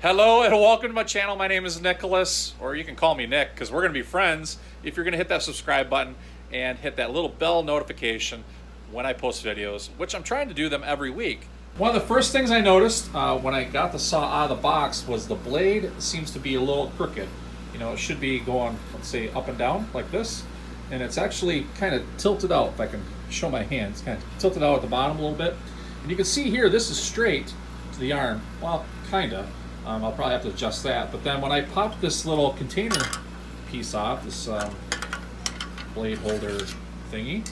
Hello and welcome to my channel. My name is Nicholas, or you can call me Nick because we're going to be friends if you're going to hit that subscribe button and hit that little bell notification when I post videos, which I'm trying to do them every week. One of the first things I noticed when I got the saw out of the box was the blade seems to be a little crooked. You know, it should be going, let's say, up and down like this, and it's actually kind of tilted out. If I can show my hand, it's kind of tilted out at the bottom a little bit. And you can see here, this is straight to the arm. Well, kind of. I'll probably have to adjust that. But then when I pop this little container piece off, this blade holder thingy,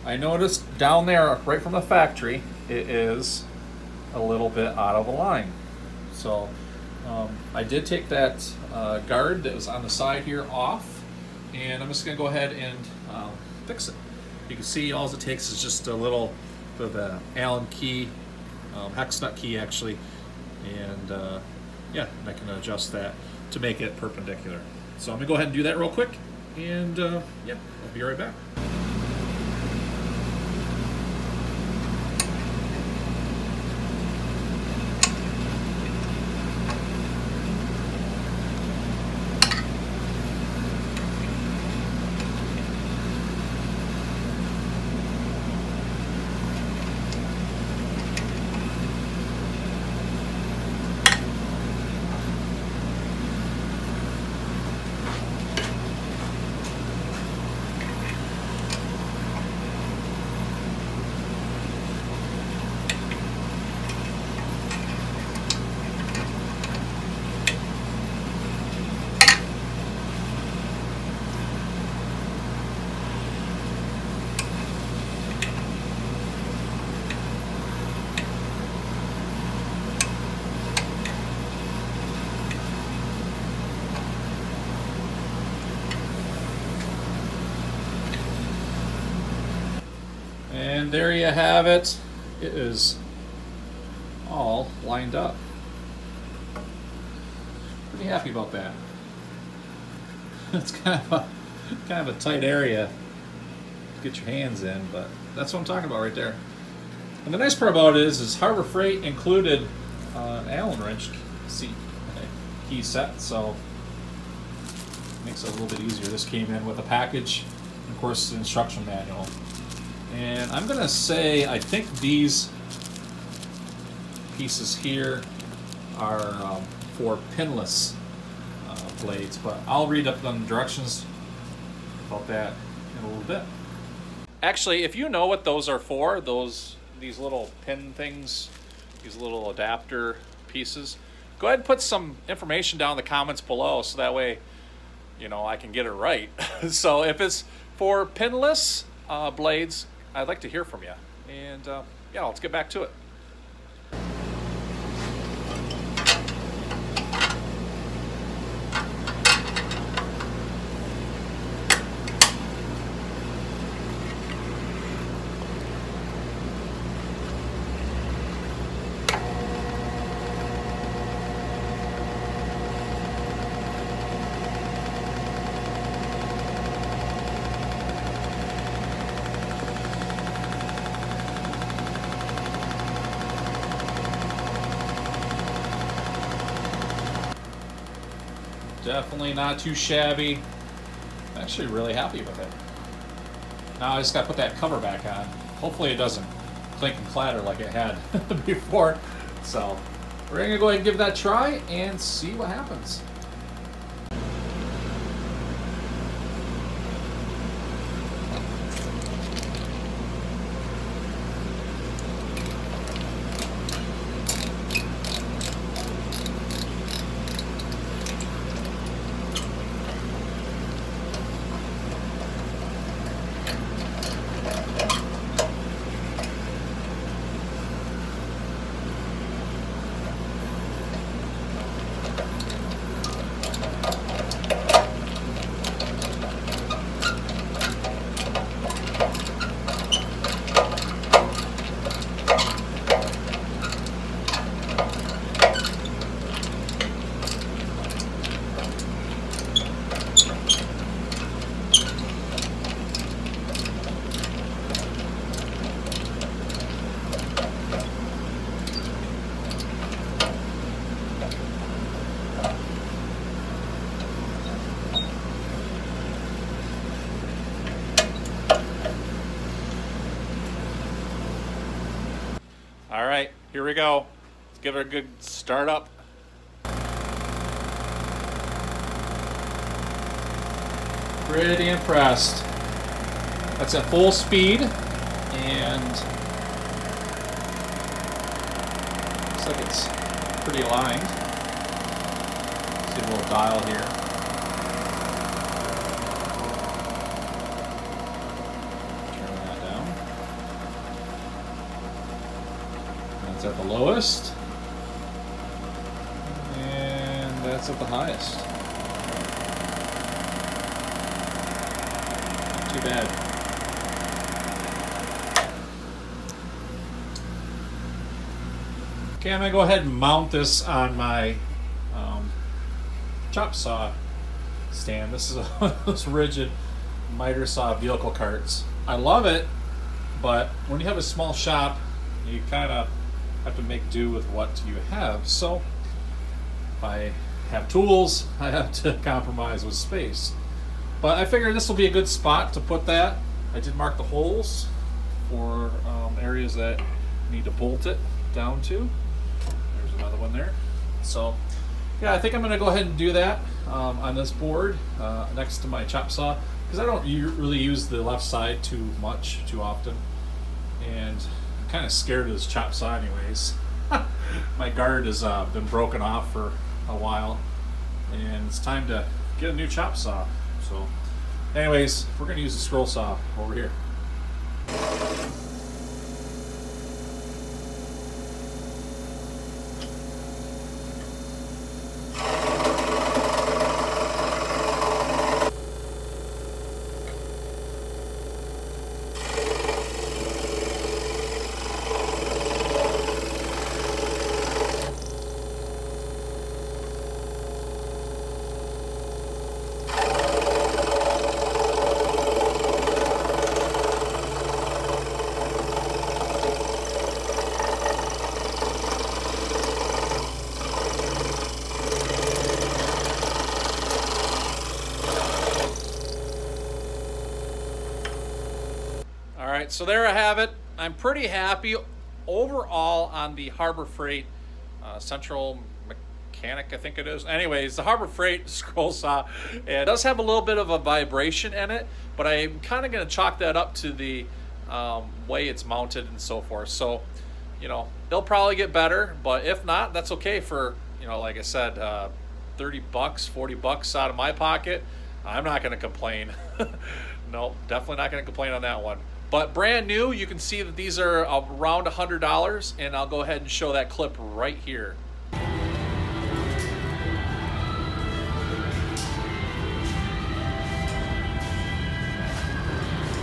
I noticed down there, right from the factory, it is a little bit out of line. So I did take that guard that was on the side here off, and I'm just going to go ahead and fix it. You can see all it takes is just a little bit of an Allen key, hex nut key actually, and yeah, and I can adjust that to make it perpendicular. So I'm gonna go ahead and do that real quick, and yeah, I'll be right back. And there you have it. It is all lined up. Pretty happy about that. It's kind of a tight area to get your hands in, but that's what I'm talking about right there. And the nice part about it is Harbor Freight included an Allen wrench key set, so it makes it a little bit easier. This came in with a package, and of course the instruction manual. And I'm gonna say I think these pieces here are for pinless blades, but I'll read up on the directions about that in a little bit. Actually, if you know what those are for, these little pin things, these little adapter pieces, go ahead and put some information down in the comments below, so that way, you know, I can get it right. So if it's for pinless blades, I'd like to hear from you. And yeah, let's get back to it. Definitely not too shabby. I'm actually really happy with it. Now I just got to put that cover back on. Hopefully it doesn't clink and clatter like it had before. So we're going to go ahead and give that a try and see what happens. Here we go. Let's give it a good start up. Pretty impressed. That's at full speed, and looks like it's pretty aligned. See a little dial here. Turn that down. That's at the lowest, and that's at the highest. Not too bad. Okay, I'm going to go ahead and mount this on my chop saw stand. This is one of those rigid miter saw vehicle carts. I love it, but when you have a small shop, you kind of have to make do with what you have. So if I have tools, I have to compromise with space. But I figured this will be a good spot to put that. I did mark the holes for areas that need to bolt it down to. There's another one there. So yeah, I think I'm going to go ahead and do that on this board next to my chop saw, because I don't really use the left side too often, and I'm kind of scared of this chop saw anyways. My guard has been broken off for a while, and it's time to get a new chop saw. So anyways, we're going to use the scroll saw over here. Alright, so there I have it. I'm pretty happy overall on the Harbor Freight Central Mechanic, I think it is. Anyways, the Harbor Freight scroll saw, it does have a little bit of a vibration in it, but I'm kind of going to chalk that up to the way it's mounted and so forth. So, you know, it'll probably get better, but if not, that's okay for, you know, like I said, 30 bucks, 40 bucks out of my pocket. I'm not going to complain. No, definitely not going to complain on that one. But brand new, you can see that these are around $100, and I'll go ahead and show that clip right here.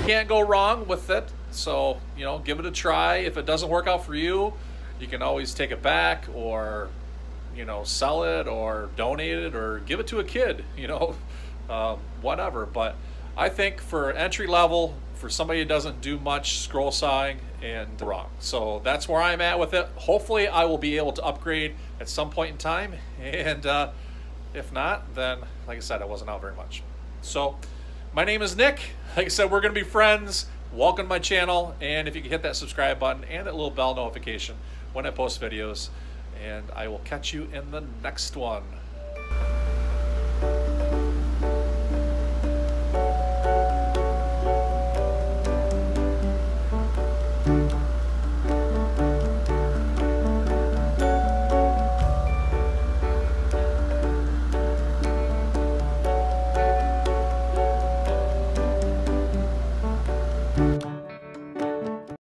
Can't go wrong with it, so, you know, give it a try. If it doesn't work out for you, you can always take it back, or, you know, sell it, or donate it, or give it to a kid, you know, whatever. But I think for entry level, for somebody who doesn't do much scroll sawing, and wrong. So that's where I'm at with it. Hopefully I will be able to upgrade at some point in time, and if not, then like I said, I wasn't out very much. So my name is Nick. Like I said, we're gonna be friends. Welcome to my channel, and if you can hit that subscribe button and that little bell notification when I post videos, and I will catch you in the next one.